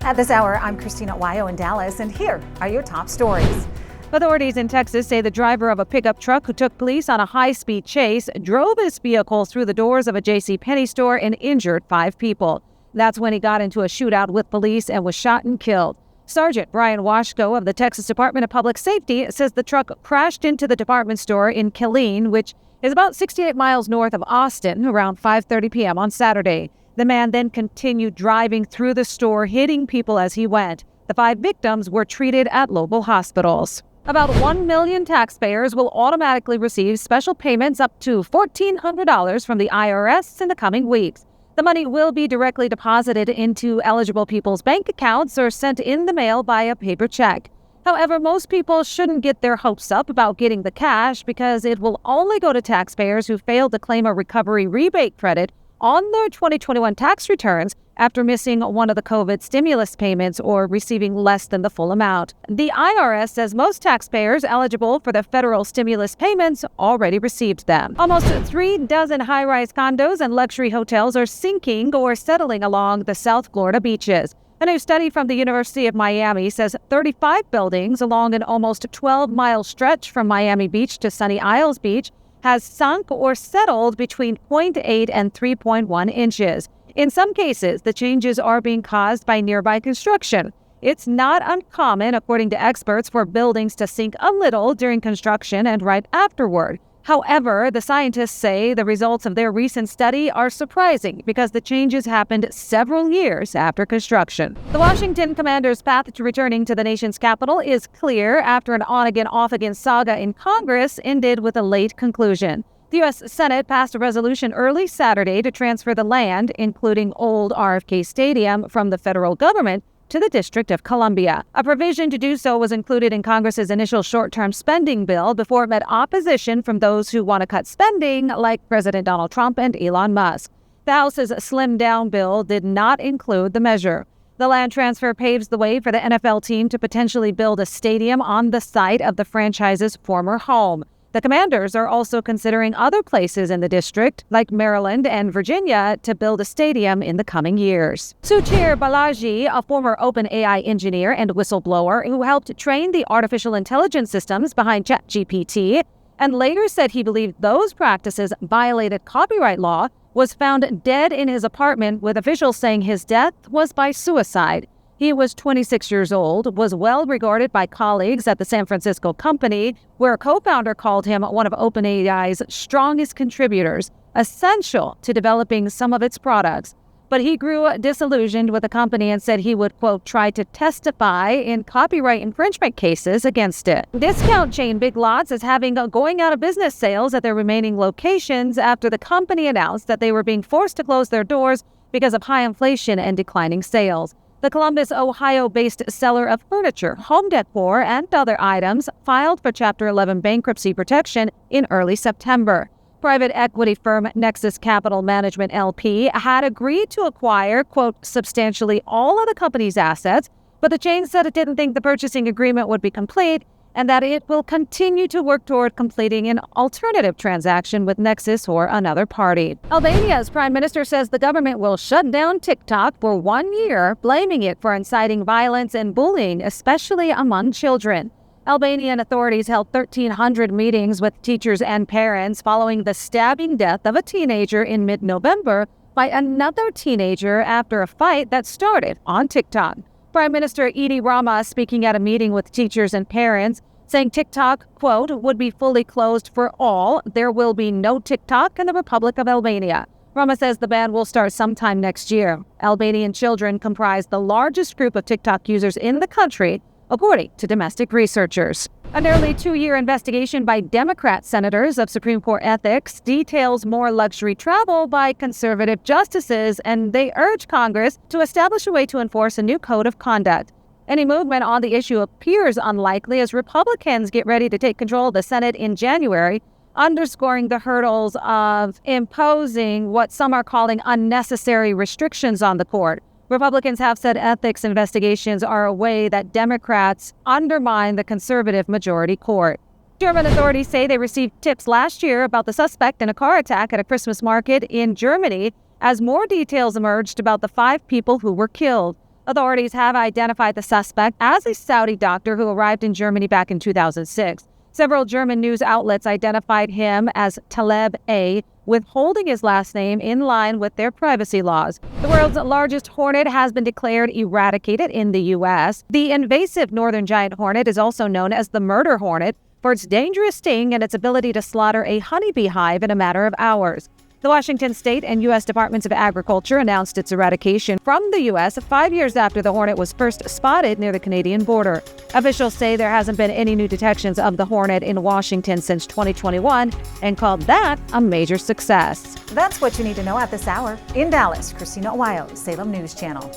At this hour, I'm Christina Aguayo in Dallas, and here are your top stories. Authorities in Texas say the driver of a pickup truck who took police on a high-speed chase drove his vehicle through the doors of a JCPenney store and injured 5 people. That's when he got into a shootout with police and was shot and killed. Sergeant Brian Washko of the Texas Department of Public Safety says the truck crashed into the department store in Killeen, which is about 68 miles north of Austin, around 5:30 p.m. on Saturday. The man then continued driving through the store, hitting people as he went. The 5 victims were treated at local hospitals. About 1 million taxpayers will automatically receive special payments up to $1,400 from the IRS in the coming weeks. The money will be directly deposited into eligible people's bank accounts or sent in the mail via paper check. However, most people shouldn't get their hopes up about getting the cash because it will only go to taxpayers who failed to claim a recovery rebate credit on their 2021 tax returns after missing one of the COVID stimulus payments or receiving less than the full amount. The IRS says most taxpayers eligible for the federal stimulus payments already received them. Almost 3 dozen high-rise condos and luxury hotels are sinking or settling along the South Florida beaches. A new study from the University of Miami says 35 buildings along an almost 12-mile stretch from Miami Beach to Sunny Isles Beach has sunk or settled between 0.8 and 3.1 inches. In some cases, the changes are being caused by nearby construction. It's not uncommon, according to experts, for buildings to sink a little during construction and right afterward. However, the scientists say the results of their recent study are surprising because the changes happened several years after construction. The Washington Commanders' path to returning to the nation's capital is clear after an on-again, off-again saga in Congress ended with a late conclusion. The U.S. Senate passed a resolution early Saturday to transfer the land, including old RFK Stadium, from the federal government to the District of Columbia. A provision to do so was included in Congress's initial short-term spending bill before it met opposition from those who want to cut spending, like President Donald Trump and Elon Musk. The House's slimmed-down bill did not include the measure. The land transfer paves the way for the NFL team to potentially build a stadium on the site of the franchise's former home. The Commanders are also considering other places in the district, like Maryland and Virginia, to build a stadium in the coming years. Suchir Balaji, a former OpenAI engineer and whistleblower who helped train the artificial intelligence systems behind ChatGPT, and later said he believed those practices violated copyright law, was found dead in his apartment, with officials saying his death was by suicide. He was 26 years old, was well regarded by colleagues at the San Francisco company, where a co-founder called him one of OpenAI's strongest contributors, essential to developing some of its products. But he grew disillusioned with the company and said he would, quote, try to testify in copyright infringement cases against it. Discount chain Big Lots is having going out of business sales at their remaining locations after the company announced that they were being forced to close their doors because of high inflation and declining sales. The Columbus, Ohio-based seller of furniture, home decor, and other items filed for Chapter 11 bankruptcy protection in early September. Private equity firm Nexus Capital Management LP had agreed to acquire, quote, substantially all of the company's assets, but the chain said it didn't think the purchasing agreement would be complete and that it will continue to work toward completing an alternative transaction with Nexus or another party. Albania's prime minister says the government will shut down TikTok for 1 year, blaming it for inciting violence and bullying, especially among children. Albanian authorities held 1,300 meetings with teachers and parents following the stabbing death of a teenager in mid-November by another teenager after a fight that started on TikTok. Prime Minister Edi Rama speaking at a meeting with teachers and parents, saying TikTok, quote, would be fully closed for all. There will be no TikTok in the Republic of Albania. Rama says the ban will start sometime next year. Albanian children comprise the largest group of TikTok users in the country, according to domestic researchers. A nearly 2-year investigation by Democrat senators of Supreme Court ethics details more luxury travel by conservative justices, and they urge Congress to establish a way to enforce a new code of conduct. Any movement on the issue appears unlikely as Republicans get ready to take control of the Senate in January, underscoring the hurdles of imposing what some are calling unnecessary restrictions on the court. Republicans have said ethics investigations are a way that Democrats undermine the conservative majority court. German authorities say they received tips last year about the suspect in a car attack at a Christmas market in Germany as more details emerged about the 5 people who were killed. Authorities have identified the suspect as a Saudi doctor who arrived in Germany back in 2006. Several German news outlets identified him as Taleb A, withholding his last name in line with their privacy laws. The world's largest hornet has been declared eradicated in the U.S. The invasive northern giant hornet is also known as the murder hornet for its dangerous sting and its ability to slaughter a honeybee hive in a matter of hours. The Washington State and U.S. Departments of Agriculture announced its eradication from the U.S. 5 years after the hornet was first spotted near the Canadian border. Officials say there hasn't been any new detections of the hornet in Washington since 2021 and called that a major success. That's what you need to know at this hour. In Dallas, Christina, Aguayo, Salem News Channel.